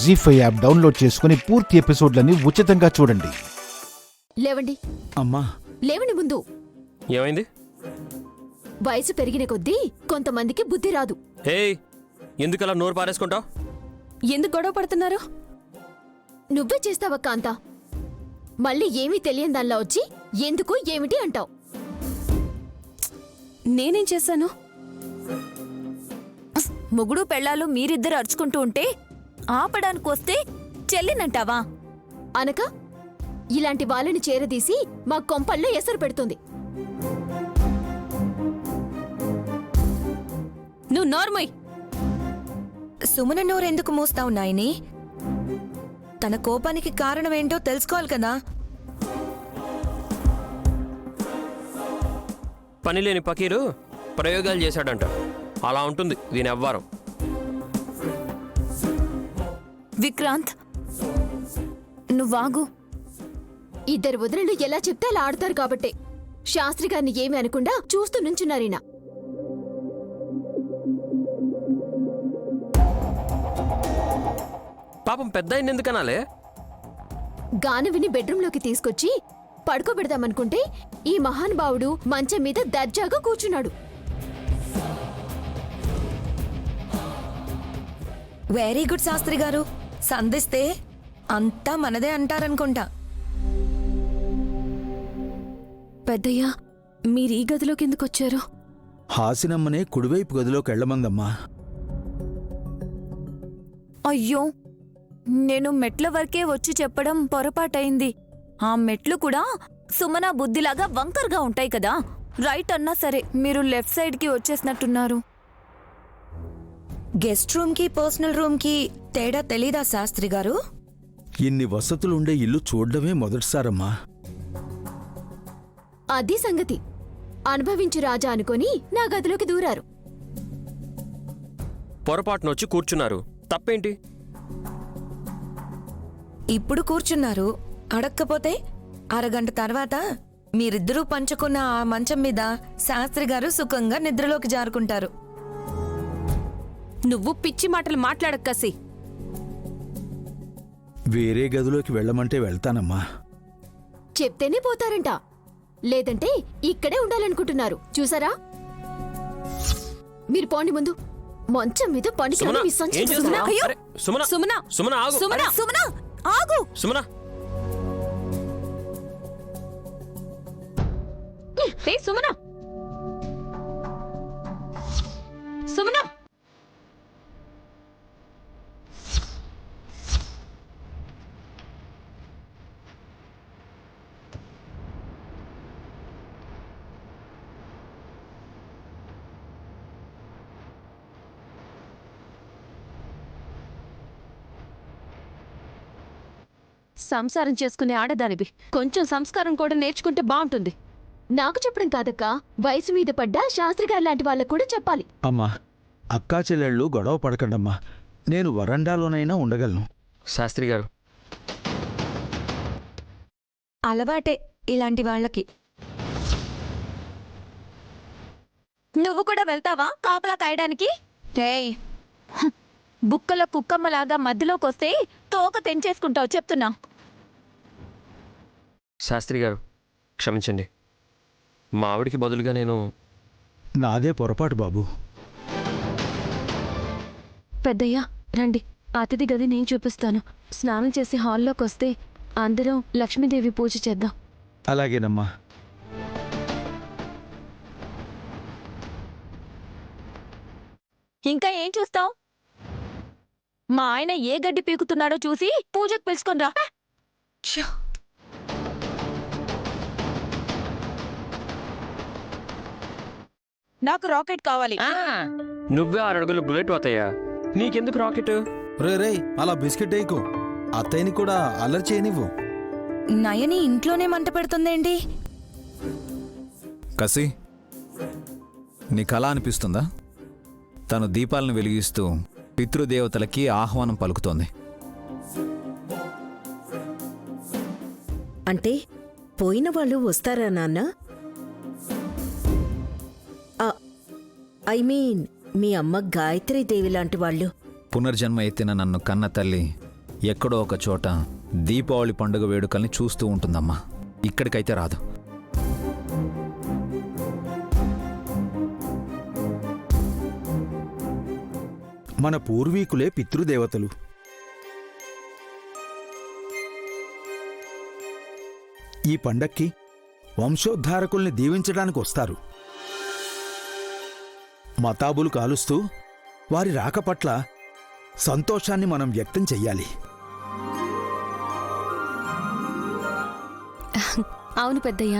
జీ5 app download చేసుకుని పూర్తి ఎపిసోడ్లని ఉచితంగా చూడండి. లేవండి. అమ్మా లేవండి. ముందు ఏమైంది? వయసు పెరిగిన కొద్దీ కొంతమందికి బుద్ధి రాదు. హే, ఎందుకలా నోరు పారేసుకుంటావు? ఎందుకు గొడవ పడుతున్నారు? నువ్వే చేస్తావా కాంతా? మళ్ళీ ఏమీ తెలియని దానిలా వచ్చి ఎందుకు ఏమిటి అంటావు? నేనేం చేశాను? మొగుడు పెళ్ళాలు మీరిద్దరు అరుచుకుంటూ ఉంటే ఆపడానికొస్తే చెల్లినంటావా? అనక ఇలాంటి వాళ్ళని చేరదీసి మా కొంపల్లో ఎసరు పెడుతుంది. నువ్వు నోర్మోయ్. సుమన నోరెందుకు మూస్తావు నాయని? తన కోపానికి కారణమేంటో తెలుసుకోవాలి కదా. పనిలేని పకీరు ప్రయోగాలు చేశాడంట. అలా ఉంటుంది దీని అవ్వారం. విక్రాంత్, నువ్వాగు. ఇద్దరు వదినలు ఎలా చెప్తే అలా ఆడతారు కాబట్టే శాస్త్రి గారిని ఏమీ అనకుండా చూస్తూ నుంచున్నారీనా. పాపం పెద్ద ఎందుకనాలే? గాన విని బెడ్రూంలోకి తీసుకొచ్చి పడుకోబెడదామనుకుంటే ఈ మహానుభావుడు మంచం మీద దర్జాగా కూర్చున్నాడు. వెరీ గుడ్ శాస్త్రి గారు. సంధిస్తే అంతా మనదే అంటారనుకుంటా. పెద్దయ్యా, మీరీ గదిలోకి ఎందుకొచ్చారు? హాసినమ్మనే కుడివైపు గదిలోకి వెళ్ళమందమ్మా. అయ్యో, నేను మెట్ల వరకే వచ్చి చెప్పడం పొరపాటైంది. ఆ మెట్లు కూడా సుమన బుద్ధిలాగా వంకర్గా ఉంటాయి కదా. రైట్ అన్నా సరే మీరు లెఫ్ట్ సైడ్కి వచ్చేసినట్టున్నారు. గెస్ట్ రూమ్ కి పర్సనల్ రూమ్ కి తేడా తెలీదా శాస్త్రి గారు? ఇన్ని వసతులుండే ఇల్లు చూడ్డమే మొదటిసారమ్మా. అది సంగతి. అనుభవించు రాజా అనుకొని నా గదిలోకి దూరారు. పొరపాటునొచ్చి కూర్చున్నారు, తప్పేంటి? ఇప్పుడు కూర్చున్నారు, అడక్కపోతే అరగంట తర్వాత మీరిద్దరూ పంచుకున్న ఆ మంచం మీద శాస్త్రి గారు సుఖంగా నిద్రలోకి జారుకుంటారు. నువ్వు పిచ్చి మాటలు మాట్లాడక్కసి. వేరే గదిలోకి వెళ్ళమంటే వెళ్తానమ్మా. చెప్తేనే పోతారంట, లేదంటే ఇక్కడే ఉండాలనుకుంటున్నారు. చూసారా? మీరు పోండి ముందు. మంచం మీద సుమన, ఏం చేస్తున్నావ్? అయ్యో! అరే, సుమన, సుమన, సుమన, ఆగు. సుమన, అరే, సుమన, ఆగు. సుమన, సుమన, సుమన. సంసారం చేసుకునే ఆడదానివి కొంచెం సంస్కారం కూడా నేర్చుకుంటే బాగుంటుంది. నాకు చెప్పడం కాదక్కా, వయసు మీద పడ్డా శాస్త్రి గారు లాంటి వాళ్ళకు కూడా చెప్పాలి. అమ్మా, అక్కా చెల్లెళ్ళు గొడవ పడకండమ్మా. నేను వరండాలోనైనా ఉండగలను. శాస్త్రి గారు, అలవాటే ఇలాంటి వాళ్ళకి. నువ్వు కూడా వెళ్తావా కాపలా కాయడానికి? రేయ్, బుక్కల కుక్కమ్మలాగా మధ్యలోకొస్తే తోక తెంచేసుకుంటావు చెప్తున్నా. శాస్త్రి గారు క్షమించండి. మా ఆవిడికి బదులుగా నేను... నాదే పొరపాటు బాబు. పెద్దయ్యా రండి, అతిథి గది నేను చూపిస్తాను. స్నానం చేసి హాల్లోకి వస్తే అందరం లక్ష్మీదేవి పూజ చేద్దాం. అలాగేనమ్మా. ఇంకా ఏం చూస్తావు? మా ఆయన ఏ గడ్డి పీకుతున్నాడో చూసి పూజకు పిలుచుకొని రా. నాకు రాకెట్ కావాలి. నువ్వే 6 అడుగులు బుల్లెట్ పోతాయా? నీకెందుకు రాకెట్? రే అలా బిస్కెట్ వేయకు. అత్తయ్యని కూడా అల్లరి చేయనివ్వు. నయని ఇంట్లోనే మంట పెడుతుందేంటి? కసి, నీకలా అనిపిస్తుందా? తను దీపాలను వెలిగిస్తూ పితృదేవతలకి ఆహ్వానం పలుకుతోంది. అంటే పోయిన వాళ్ళు వస్తారా నాన్న? ఐ మీన్ మీ అమ్మ గాయత్రీదేవి లాంటి వాళ్ళు. పునర్జన్మ ఎత్తిన నన్ను కన్న తల్లి ఎక్కడో ఒక చోట దీపావళి పండుగ వేడుకల్ని చూస్తూ ఉంటుందమ్మా. ఇక్కడికైతే రాదు. మన పూర్వీకులే పితృదేవతలు. ఈ పండక్కి వంశోద్ధారకుల్ని దీవించడానికి వస్తారు. మతాబులు కాలుస్తూ వారి రాక పట్ల సంతోషాన్ని మనం వ్యక్తం చెయ్యాలి. అవును పెద్దయ్య,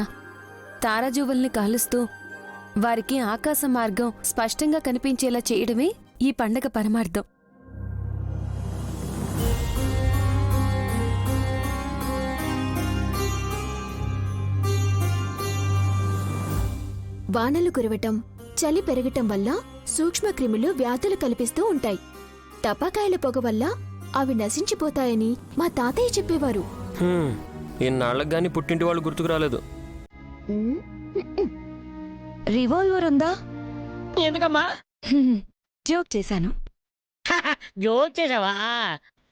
తారాజువ్వల్ని కాలుస్తూ వారికి ఆకాశ మార్గం స్పష్టంగా కనిపించేలా చేయడమే ఈ పండగ పరమార్థం. వానలు కురవటం, చలి పెరగటం వల్ల సూక్ష్మక్రిములు వ్యాధులు కల్పిస్తూ ఉంటాయి. టపాకాయల పొగ వల్ల అవి నశించిపోతాయని మా తాతయ్య చెప్పేవారు. ఇన్నాళ్ళకి గాని పుట్టింటి వాళ్ళు గుర్తుకు రాలేదు. రివాల్వర్ ఉందా? ఎందుకమ్మా? జోక్ చేశాను. జోక్ చేసావా?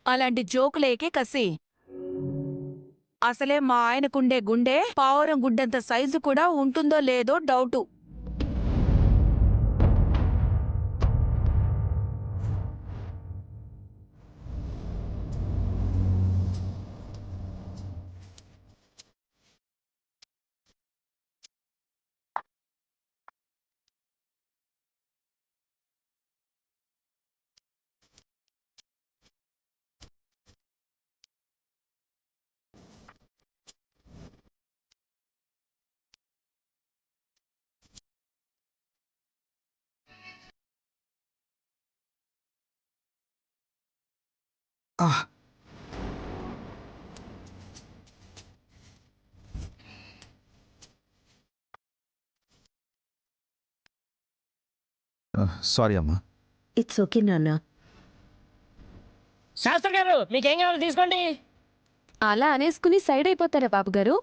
అలాంటి జోకులేకే కసి. అసలే మా ఆయనకుండే గుండె పావురం గుడ్డంత సైజు కూడా ఉంటుందో లేదో డౌటు. సారీ అమ్మా. ఇట్స్ ఓకే నాన్న. శాస్త్రి గారు మీకేం కావాలో తీసుకోండి. అలా అనేసుకుని సైడ్ అయిపోతారా బాబుగారు?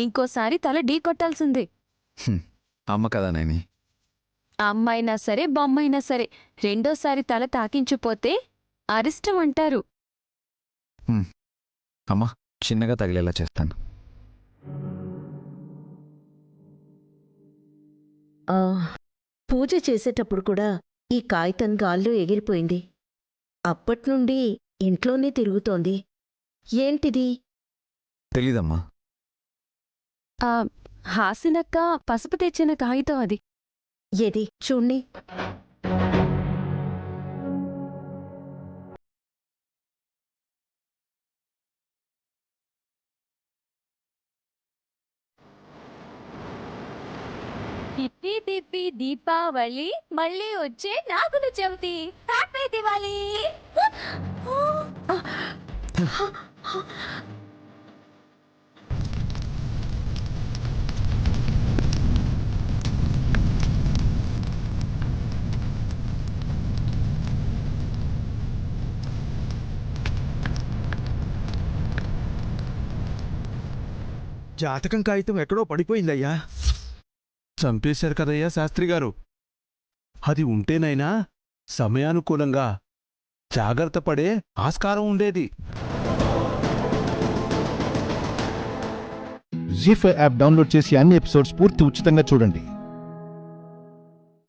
ఇంకోసారి తల ఢీ కొట్టాల్సిందే. అమ్మ కదా నైని. అమ్మైనా సరే బొమ్మైనా సరే రెండోసారి తల తాకించిపోతే అరిష్టం అంటారు. అమ్మా, చిన్నగా తగిలేలా చేస్తాను. పూజ చేసేటప్పుడు కూడా ఈ కాగితం గాల్లో ఎగిరిపోయింది. అప్పట్నుండి ఇంట్లోనే తిరుగుతోంది. ఏంటిది? తెలీదమ్మా. హాసినక్క పసుపు తెచ్చిన కాగితం అది. ఏది చూడ్ని. తిప్పి తిప్పి దీపావళి మళ్ళీ వచ్చే నాగుల చవితి. హ్యాపీ దివాలి. జాతకం కాగితం ఎక్కడో పడిపోయిందయ్యా. చంపేశారు కదయ్యా శాస్త్రి గారు. అది ఉంటేనైనా సమయానుకూలంగా జాగ్రత్త పడే ఆస్కారం ఉండేది. జీ5 యాప్ డౌన్లోడ్ చేసి అన్ని ఎపిసోడ్స్ పూర్తి ఉచితంగా చూడండి.